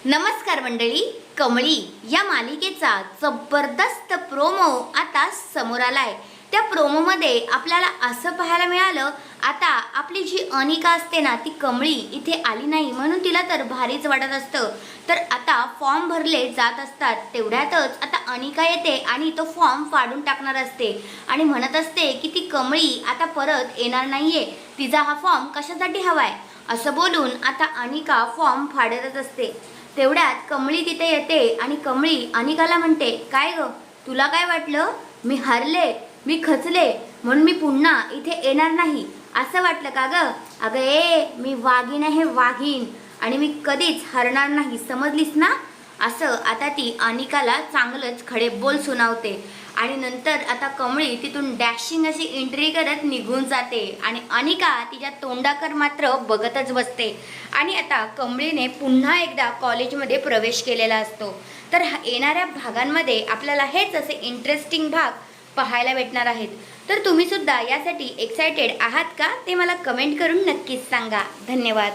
नमस्कार मंडळी, कमळी या मालिकेचा जबरदस्त प्रोमो आता समोर आलाय। त्या प्रोमो मध्ये आपल्याला असं पाहायला मिळालं, आता आपली जी अनिका असते ना, ती कमळी इथे आली नाही म्हणून तिला तर भारीच वाटत असतं। तर आता फॉर्म भरले जात असतात, तेवढ्यातच आता अनिका येते आणि तो फॉर्म फाडून टाकणार असते आणि म्हणत असते की ती कमळी आता परत येणार नाहीये, तिचा हा फॉर्म कशासाठी हवाय असं बोलून आता अनिका फॉर्म फाडतच असते। तेवढ्यात कमळी तिथे येते आणि कमळी अनिकाला म्हणते, काय ग, तुला काय वाटलं मी हरले, मी खचले म्हणून मी पुन्हा इथे येणार नाही असं वाटलं का ग? अगं ए, मी वाघीण आहे, वाघीण, आणि मी कधीच हरणार नाही, समजलीस ना? असं आता ती अनिकाला चांगलंच खडेबोल सुनावते आणि नंतर आता कमळी तिथून डॅशिंग अशी एंट्री करत निघून जाते आणि अनिका तिच्या तोंडाकर मात्र बघतच बसते। आणि आता कमळीने पुन्हा एकदा कॉलेजमध्ये प्रवेश केलेला असतो। तर येणाऱ्या भागांमध्ये आपल्याला हेच असे इंटरेस्टिंग भाग पाहायला भेटणार आहेत। तर तुम्ही सुद्धा यासाठी एक्साइटेड आहात का, ते मला कमेंट करून नक्कीच सांगा। धन्यवाद।